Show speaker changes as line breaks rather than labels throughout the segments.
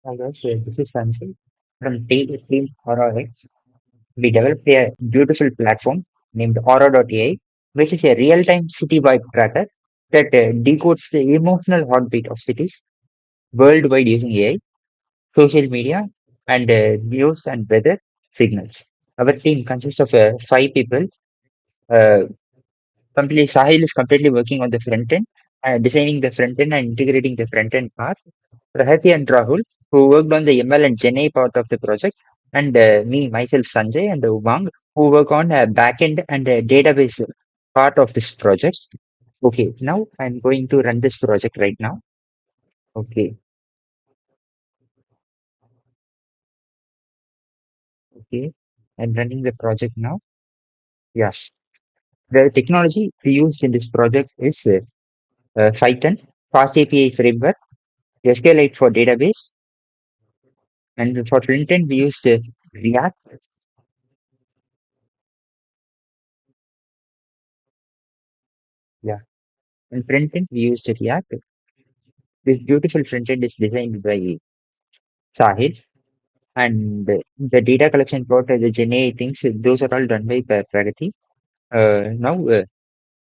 Hi guys, this is Sanjay from Team AuraX. We developed a beautiful platform named Aura.ai, which is a real-time city-wide tracker that decodes the emotional heartbeat of cities worldwide using AI, social media, and news and weather signals. Our team consists of 5 people. Uh, Sahil is completely working on the front end, designing the front end and integrating the front end part. Rahati and Rahul, who worked on the ML and GenAI part of the project, and myself, Sanjay, and Umang, who work on backend and database part of this project. Okay, now I'm going to run this project right now. Okay, okay, I'm running the project now. Yes, the technology we used in this project is Python, Fast API framework, SQLite for database, and for front end we used React. Yeah, and front end we used React. This beautiful front end is designed by Sahil, and the data collection part, the GenAI things, those are all done by Pragati. Now,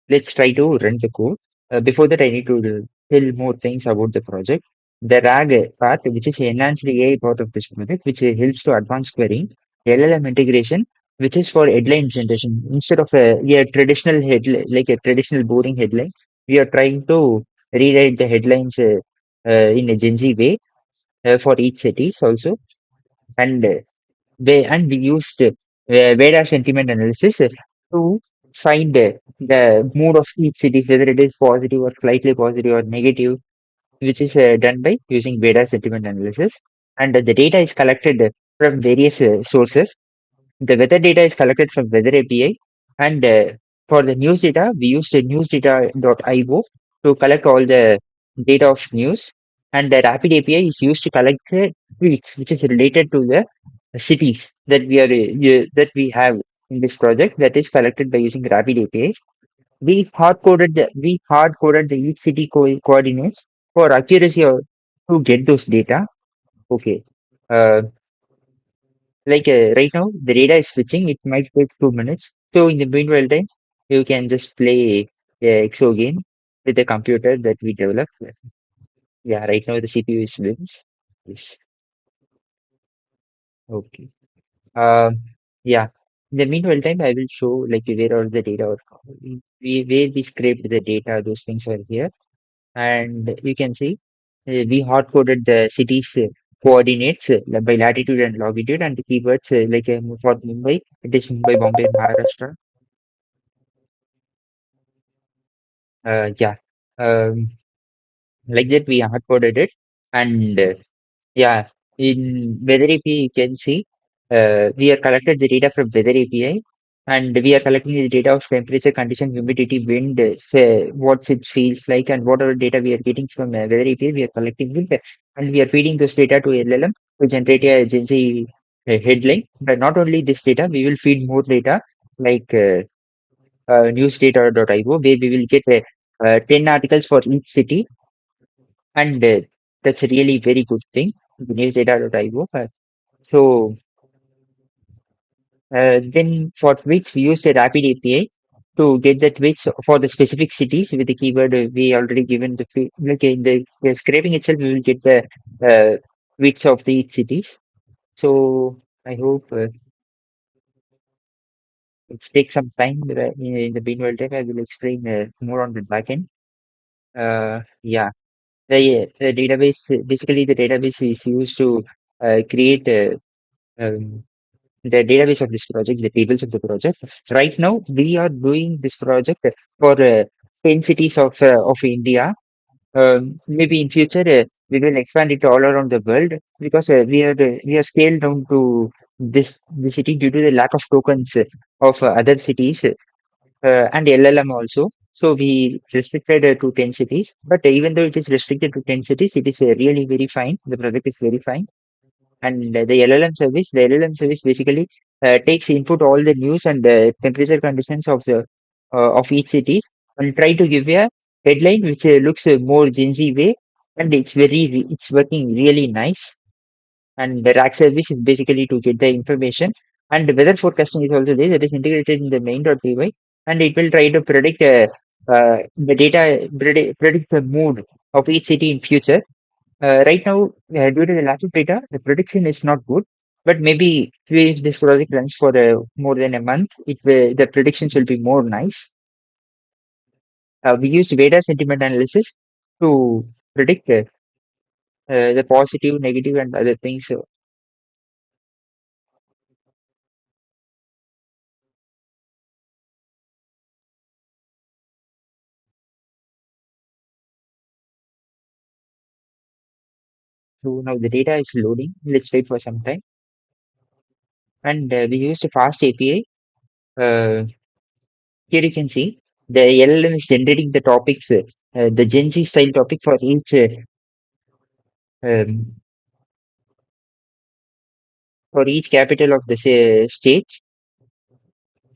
let's try to run the code. Before that, I need to tell more things about the project. The RAG part, which is enhanced AI part of this project, which helps to advanced querying, LLM integration, which is for headline generation. Instead of a traditional headline, like a traditional boring headline, we are trying to rewrite the headlines in a Gen Z way for each cities also. And we used radar sentiment analysis to find the mood of each city, whether it is positive or slightly positive or negative, which is done by using radar sentiment analysis. And the data is collected from various sources. The weather data is collected from Weather API, and for the news data, we used newsdata.io to collect all the data of news. And the Rapid API is used to collect the tweets, which is related to the cities that we have in this project that is collected by using Rapid API. We hard coded the each city coordinates for accuracy to get those data. Okay. Uh, right now, the data is switching. It might take 2 minutes. So in the meanwhile time, you can just play the EXO game with the computer that we developed. Yeah, right now the CPU is wins. Yes. Okay. Um, yeah. In the meanwhile time, I will show like where all the data are. Where we scraped the data. Those things are here, and you can see we hard coded the city's coordinates by latitude and longitude and the keywords for Mumbai. It is Mumbai, Bombay, Maharashtra. Yeah. Um, like that we hard coded it, and yeah, in Weather API, you can see we are collected the data from Weather API, and we are collecting the data of temperature, condition, humidity, wind, what it feels like, and whatever data we are getting from Weather API, we are collecting it, and we are feeding those data to LLM to generate a Gen Z headline. But not only this data, we will feed more data like newsdata.io, where we will get 10 articles for each city, and that's a really very good thing. The newsdata.io. So then for tweets, we used a rapid API to get the tweets for the specific cities with the keyword we already given like in the scraping itself, we will get the uh, tweets of the each cities. So I hope it takes some time. In the meanwhile, time I will explain more on the backend. Yeah, the database basically the database is used to create the database of this project, the tables of the project. Right now, we are doing this project for 10 cities of India. Maybe in future, we will expand it all around the world because we are scaled down to this city due to the lack of tokens of other cities and LLM also. So we restricted to 10 cities. But even though it is restricted to 10 cities, it is really very fine. The project is very fine, and the LLM service basically takes input all the news and temperature conditions of each cities and try to give a headline which looks more Gen Z way, and it's working really nice. And the rack service is basically to get the information. And the weather forecasting is also there that is integrated in the main.py, and it will try to predict the data, predict the mood of each city in future. Right now, due to the lack of data, the prediction is not good. But maybe if this project runs for more than a month, the predictions will be more nice. We used data sentiment analysis to predict the positive, negative, and other things. So now the data is loading. Let's wait for some time. And we used a fast API. Here you can see the LLM is generating the topics, the Gen Z style topic um, for each capital of the state.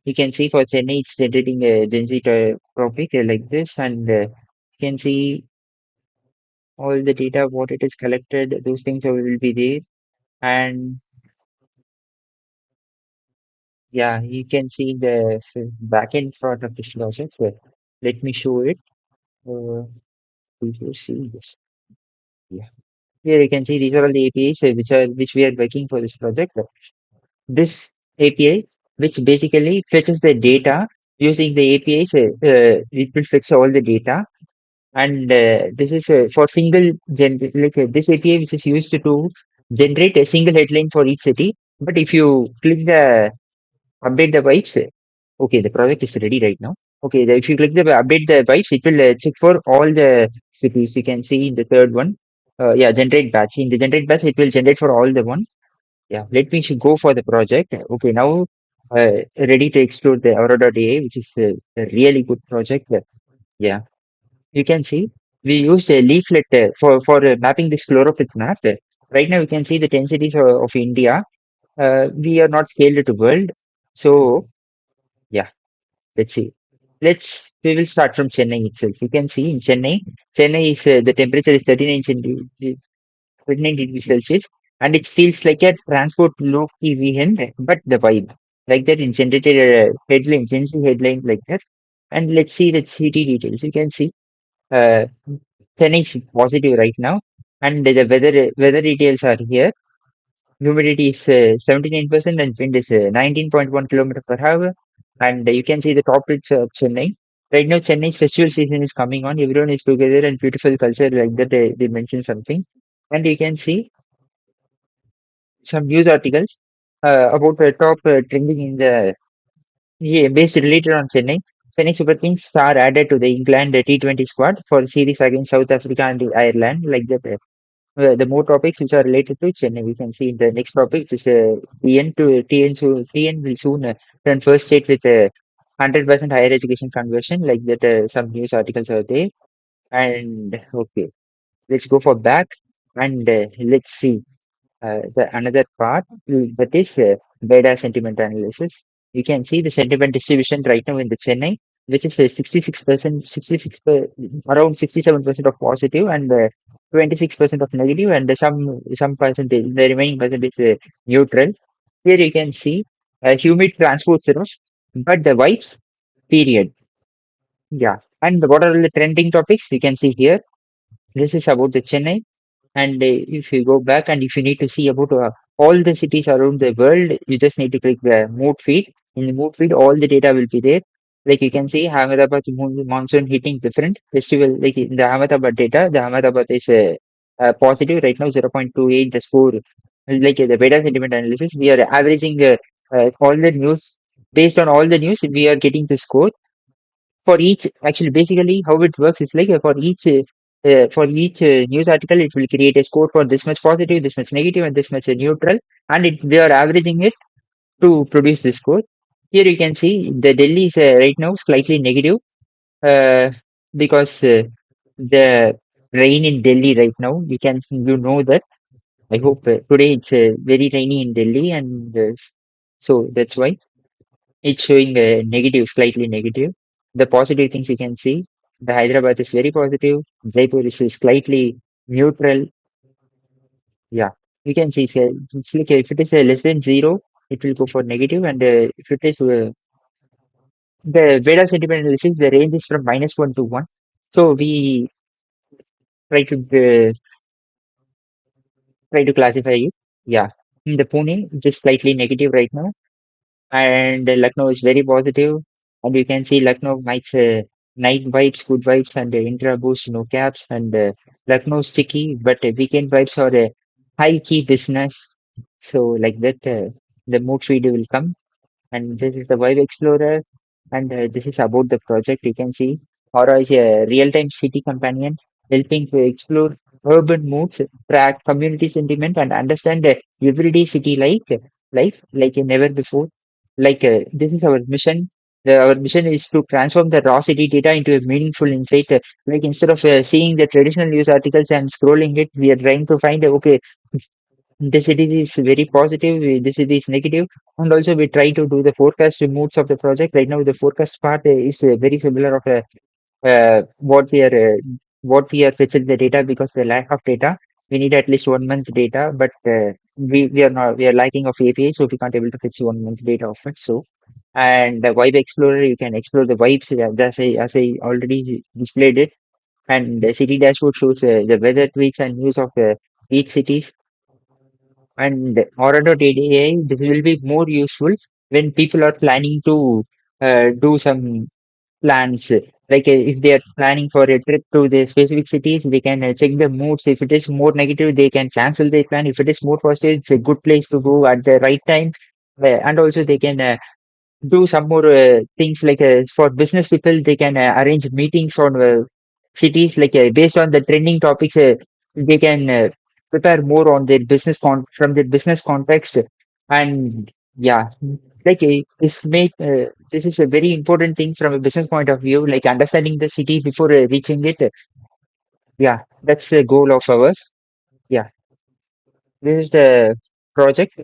You can see for Chennai, it's generating a Gen Z topic like this, and you can see all the data, what it is collected, those things will be there. And yeah, you can see the back end part of this project. Let me show it. Uh, will you see this? Yeah. Here you can see these are all the APIs which we are working for this project. This API, which basically fetches the data using the APIs, it will fetch all the data. And this is for single this API which is used to generate a single headline for each city. But if you click the update the vibes, okay, the project is ready right now. Okay, if you click the update the vibes, it will check for all the cities. You can see in the third one. Yeah, generate batch. In the generate batch, it will generate for all the one. Yeah, let me should go for the project. Okay, now ready to explore the Aurora.ai, which is a really good project. Yeah, you can see we used a leaflet for mapping this chlorophyll map. Right now, you can see the 10 cities of India. We are not scaled to world. So, yeah, let's see. We will start from Chennai itself. You can see in Chennai is the temperature is 39 degrees Celsius, and it feels like a transport low key weekend, but the vibe like that in generated headline, Gen Z headline like that. And let's see the city details. You can see uh, Chennai is positive right now, and the weather details are here. Humidity is 79% and wind is 19.1 kilometer per hour. And you can see the top rates of Chennai. Right now, Chennai's festival season is coming on. Everyone is together and beautiful culture like that. They mentioned something. And you can see some news articles about the top trending in the based related on Chennai. Chennai Super Kings are added to the England T20 squad for series against South Africa and Ireland like that. The more topics which are related to Chennai, we can see in the next topic, which is TN will soon turn first state with a 100% higher education conversion, like that. Some news articles are there, and okay, let's go for back and let's see the another part that is data sentiment analysis. You can see the sentiment distribution right now in the Chennai, which is 66%, 66 around 67% of positive and 26% of negative, and some percentage, the remaining percentage is neutral. Here you can see humid transport zeros, but the vibes period. Yeah, and what are the trending topics? You can see here. This is about the Chennai. And if you go back and if you need to see about all the cities around the world, you just need to click the mood feed. In the mood feed, all the data will be there. Like you can see, Ahmedabad monsoon hitting different festival. Like in the Ahmedabad data, the Ahmedabad is positive right now, 0.28. The score, like the weather sentiment analysis, we are averaging all the news. Based on all the news, we are getting the score for each. Actually, basically how it works is like for each news article it will create a score for this much positive, this much negative, and this much neutral, and we are averaging it to produce this score. Here you can see the Delhi is right now slightly negative uh, because the rain in Delhi right now, you know that. I hope today it's very rainy in Delhi, and so that's why it's showing a negative, slightly negative. The positive things you can see, the Hyderabad is very positive. Jaipur is slightly neutral. Yeah. You can see it's like if it is less than zero, it will go for negative, and if it is the Veda sentiment analysis, the range is from -1 to 1. So we try to classify it. Yeah, in the Pune, it is slightly negative right now, and Lucknow is very positive, and you can see Lucknow makes night vibes, good vibes, and intra boost, no caps, and Lucknow sticky, but weekend vibes are high key business. So like that, the mood feed will come, and this is the Vibe Explorer, and this is about the project. You can see Aura is a real-time city companion, helping to explore urban moods, track community sentiment, and understand the everyday city life like never before. Like this is our mission. Our mission is to transform the raw city data into a meaningful insight. Like instead of seeing the traditional news articles and scrolling it, we are trying to find okay, the city is very positive, the city is negative, and also we try to do the forecast moods of the project. Right now, the forecast part is very similar of what we are fetching the data because the lack of data. We need at least 1 month data, but we are lacking of API, so we can't able to fetch 1 month data of it. So, and the Vibe Explorer, you can explore the vibes as I already displayed it, and the city dashboard shows the weather tweaks and news of each cities. And Aura.ai, this will be more useful when people are planning to do some plans. Like if they are planning for a trip to the specific cities, they can check the moods. If it is more negative, they can cancel their plan. If it is more positive, it's a good place to go at the right time. And also they can do some more things like for business people, they can arrange meetings on cities like based on the trending topics. They can prepare more on their from their business context, and yeah, like this is a very important thing from a business point of view, like understanding the city before reaching it. Yeah, that's the goal of ours. Yeah, this is the project.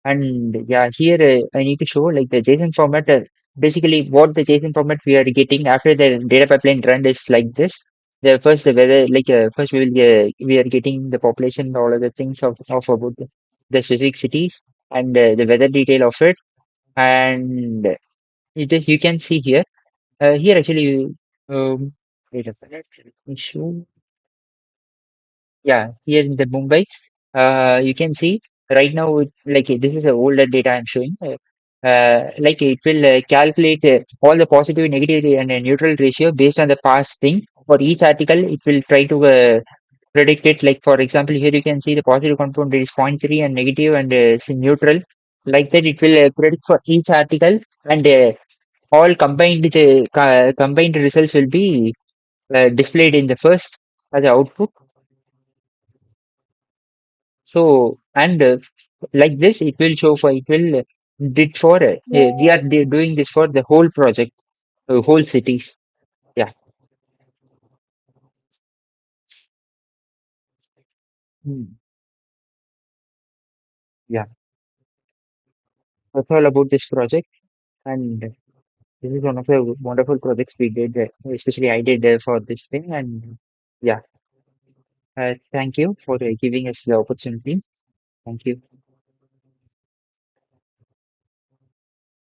And yeah, here I need to show like the JSON format. Basically, what the JSON format we are getting after the data pipeline run is like this. The weather, like first we are getting the population, all of the things of about the specific cities, and the weather detail of it, and it is you can see here. Here actually, wait a minute, let me show. Yeah, here in the Mumbai, you can see right now, like this is a older data I'm showing. Like it will calculate all the positive, negative, and neutral ratio based on the past thing. For each article, it will try to predict it. Like for example, here you can see the positive compound rate is zero point 0.3 and negative and neutral. Like that, it will predict for each article, and all combined results will be displayed in the first as the output. So, and like this, it will did for, we are doing this for the whole project, whole cities. Yeah. Mm. Yeah. That's all about this project. And this is one of the wonderful projects we did, especially I did for this thing. And yeah, thank you for giving us the opportunity. Thank you.